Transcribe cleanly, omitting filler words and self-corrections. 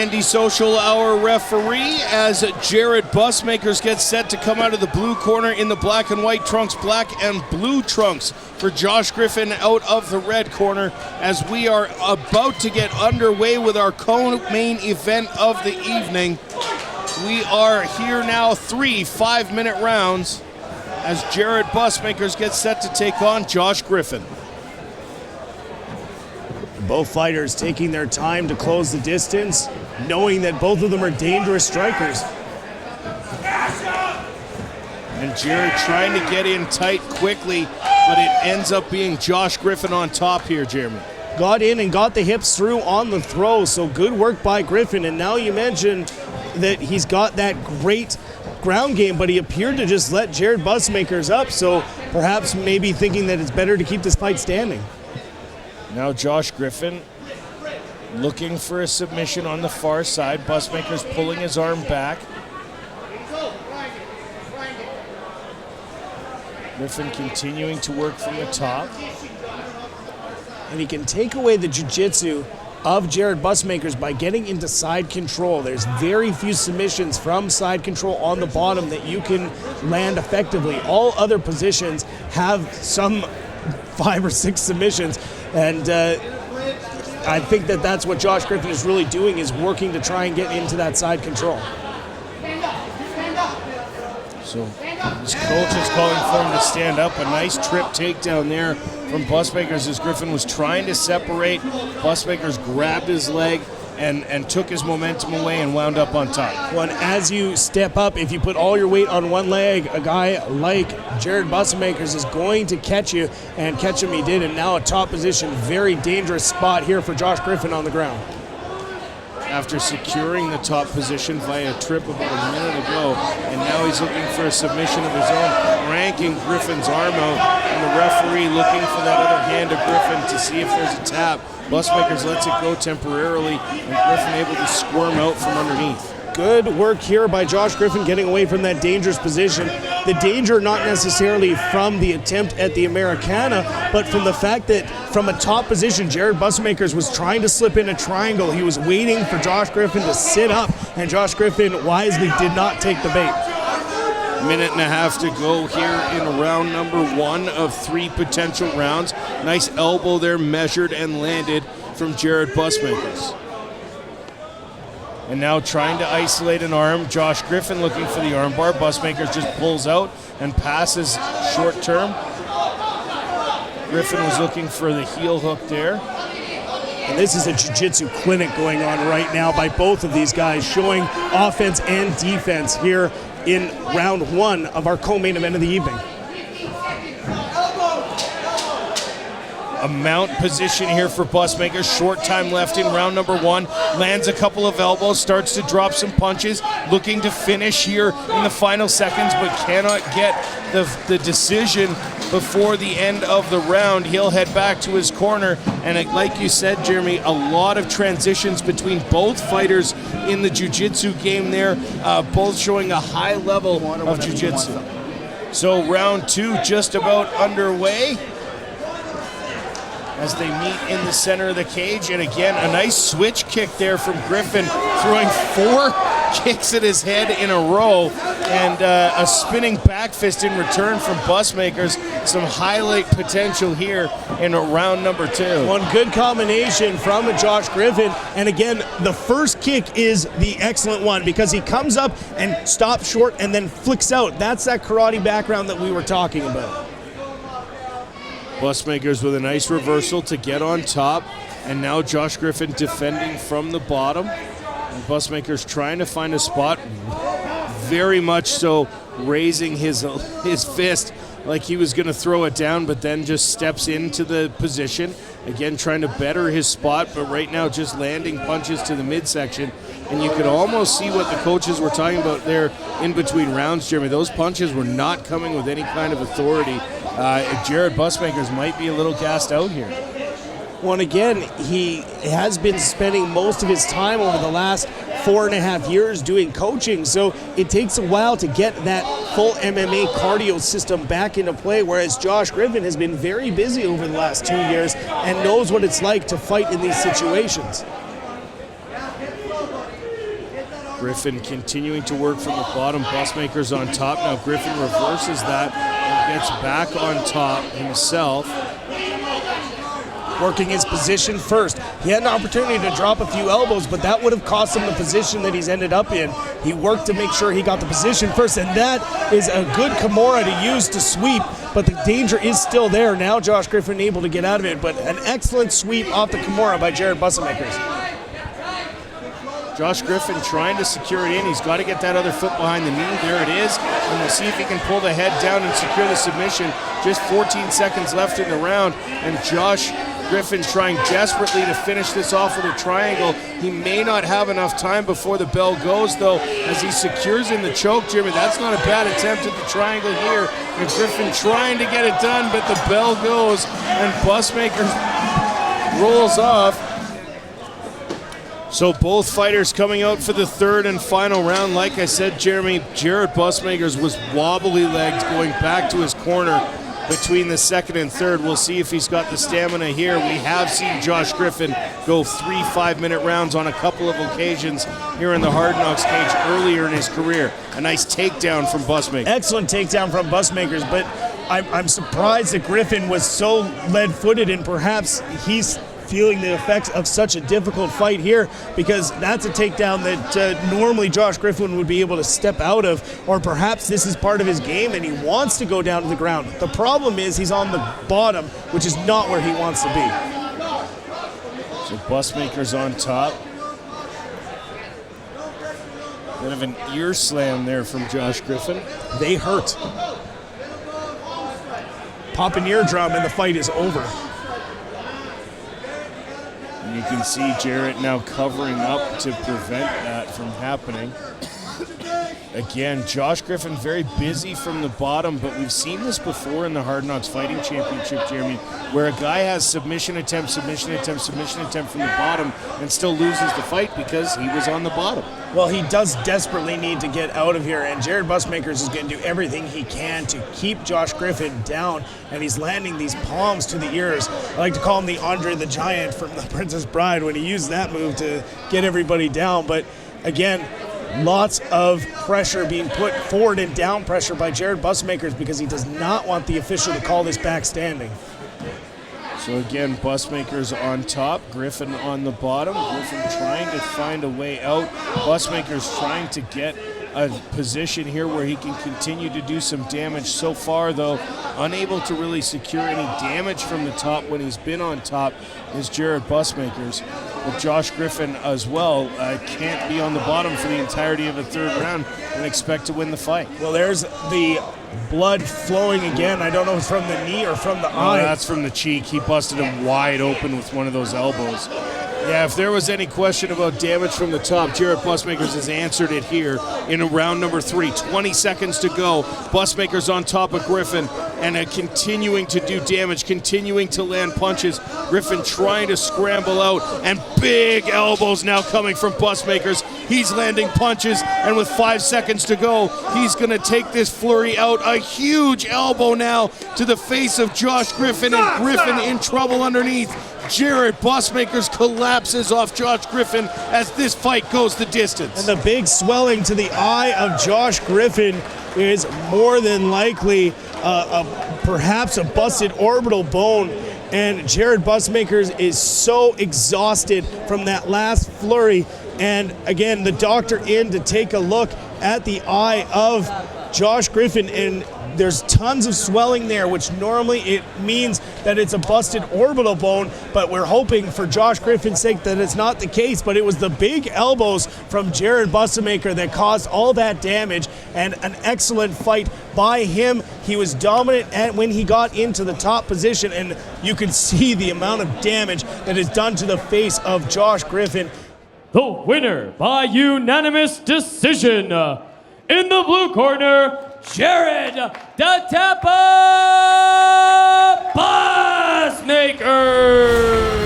Anti-social hour referee as Jarid Bussmaker gets set to come out of the blue corner in the black and white trunks, black and blue trunks for Josh Griffin out of the red corner as we are about to get underway with our co-main event of the evening. We are here now, 3 5-minute rounds as Jarid Bussmaker gets set to take on Josh Griffin. Both fighters taking their time to close the distance, knowing that both of them are dangerous strikers. And Jared trying to get in tight quickly, but it ends up being Josh Griffin on top here, Jeremy. Got in and got the hips through on the throw, so good work by Griffin. And now you mentioned that he's got that great ground game, but he appeared to just let Jarid Bussmaker up, so perhaps maybe thinking that it's better to keep this fight standing. Now Josh Griffin looking for a submission on the far side. Bussmaker's pulling his arm back. Griffin continuing to work from the top. And he can take away the jiu-jitsu of Jarid Bussmaker by getting into side control. There's very few submissions from side control on the bottom that you can land effectively. All other positions have some 5 or 6 submissions. And I think that that's what Josh Griffin is really doing, is working to try and get into that side control. So his coach is calling for him to stand up. A nice trip takedown there from Bussmaker as Griffin was trying to separate. Bussmaker grabbed his leg and took his momentum away and wound up on top. Well, and as you step up, if you put all your weight on one leg, a guy like Jarid Bussmaker is going to catch you, and catch him he did, and now a top position, very dangerous spot here for Josh Griffin on the ground. After securing the top position via a trip about a minute ago, and now he's looking for a submission of his own, ranking Griffin's arm out, and the referee looking for that other hand of Griffin to see if there's a tap. Bussmaker lets it go temporarily, and Griffin able to squirm out from underneath. Good work here by Josh Griffin getting away from that dangerous position. The danger not necessarily from the attempt at the Americana, but from the fact that from a top position, Jarid Bussmaker was trying to slip in a triangle. He was waiting for Josh Griffin to sit up, and Josh Griffin wisely did not take the bait. Minute and a half to go here in round number 1 of 3 potential rounds. Nice elbow there, measured and landed from Jarid Bussmaker. And now trying to isolate an arm. Josh Griffin looking for the armbar. Bussmaker just pulls out and passes short term. Griffin was looking for the heel hook there. And this is a jiu-jitsu clinic going on right now by both of these guys, showing offense and defense here in round 1 of our co-main event of the evening. A mount position here for Bussmaker. Short time left in round number 1. Lands a couple of elbows, starts to drop some punches, looking to finish here in the final seconds, but cannot get the decision before the end of the round. He'll head back to his corner, and like you said, Jeremy, a lot of transitions between both fighters in the jiu-jitsu game there, both showing a high level of jiu-jitsu. So round 2 just about underway as they meet in the center of the cage. And again, a nice switch kick there from Griffin, throwing 4 kicks at his head in a row, and a spinning back fist in return from Bussmaker. Some highlight potential here in round number 2. One good combination from Josh Griffin, and again, the first kick is the excellent one because he comes up and stops short and then flicks out. That's that karate background that we were talking about. Bussmaker with a nice reversal to get on top, and now Josh Griffin defending from the bottom. And Bussmaker's trying to find a spot, very much so raising his fist like he was going to throw it down, but then just steps into the position. Again, trying to better his spot, but right now just landing punches to the midsection. And you could almost see what the coaches were talking about there in between rounds, Jeremy. Those punches were not coming with any kind of authority. Jarid Bussmaker might be a little gassed out here. Well, and again, he has been spending most of his time over the last 4.5 years doing coaching, so it takes a while to get that full MMA cardio system back into play, whereas Josh Griffin has been very busy over the last 2 years and knows what it's like to fight in these situations. Griffin continuing to work from the bottom. Bussmaker's on top. Now Griffin reverses that and gets back on top himself. Working his position first. He had an opportunity to drop a few elbows, but that would have cost him the position that he's ended up in. He worked to make sure he got the position first, and that is a good Kimura to use to sweep, but the danger is still there. Now Josh Griffin able to get out of it, but an excellent sweep off the Kimura by Jarid Bussmaker. Josh Griffin trying to secure it in. He's got to get that other foot behind the knee. There it is. And we'll see if he can pull the head down and secure the submission. Just 14 seconds left in the round, and Josh Griffin trying desperately to finish this off with a triangle. He may not have enough time before the bell goes, though, as he secures in the choke, Jimmy. That's not a bad attempt at the triangle here. And Griffin trying to get it done, but the bell goes, and Bussmaker rolls off. So both fighters coming out for the third and final round. Like I said, Jeremy, Jarid Bussmaker was wobbly legged going back to his corner between the second and third. We'll see if he's got the stamina here. We have seen Josh Griffin go 3 5-minute rounds on a couple of occasions here in the Hard Knocks cage earlier in his career. A nice takedown from Bussmaker. Excellent takedown from Bussmaker, but I'm surprised that Griffin was so lead-footed, and perhaps he's feeling the effects of such a difficult fight here, because that's a takedown that normally Josh Griffin would be able to step out of, or perhaps this is part of his game and he wants to go down to the ground. The problem is he's on the bottom, which is not where he wants to be. So Bussmaker's on top. Bit of an ear slam there from Josh Griffin. They hurt. Pop an eardrum and the fight is over. And you can see Jarrett now covering up to prevent that from happening. Again, Josh Griffin very busy from the bottom, but we've seen this before in the Hard Knocks Fighting Championship, Jeremy, where a guy has submission attempt from the bottom and still loses the fight because he was on the bottom. Well, he does desperately need to get out of here, and Jarid Bussmaker is going to do everything he can to keep Josh Griffin down, and he's landing these palms to the ears. I like to call him the Andre the Giant from The Princess Bride when he used that move to get everybody down. But again, lots of pressure being put forward and down pressure by Jarid Bussmaker because he does not want the official to call this back standing. So again, Bussmaker's on top, Griffin on the bottom. Griffin trying to find a way out. Bussmaker's trying to get a position here where he can continue to do some damage. So far, though, unable to really secure any damage from the top when he's been on top is Jarid Bussmaker's. But Josh Griffin as well can't be on the bottom for the entirety of the third round and expect to win the fight. Well, there's the blood flowing again. I don't know if it's from the knee or from the eye. That's from the cheek. He busted him wide open with one of those elbows. Yeah, if there was any question about damage from the top, Jarid Bussmaker has answered it here in round number 3. 20 seconds to go. Bussmaker's on top of Griffin and continuing to do damage, continuing to land punches. Griffin trying to scramble out, and big elbows now coming from Bussmaker. He's landing punches, and with 5 seconds to go, he's going to take this flurry out. A huge elbow now to the face of Josh Griffin, and Griffin in trouble underneath. Jarid Bussmaker collapses off Josh Griffin as this fight goes the distance. And the big swelling to the eye of Josh Griffin is more than likely perhaps a busted orbital bone. And Jarid Bussmaker is so exhausted from that last flurry. And again, the doctor in to take a look at the eye of Josh Griffin, and there's tons of swelling there, which normally it means that it's a busted orbital bone, but we're hoping for Josh Griffin's sake that it's not the case. But it was the big elbows from Jarid Bussmaker that caused all that damage, and an excellent fight by him. He was dominant when he got into the top position, and you can see the amount of damage that is done to the face of Josh Griffin. The winner by unanimous decision, in the blue corner, Jarid "Da Tappa" Bussmaker.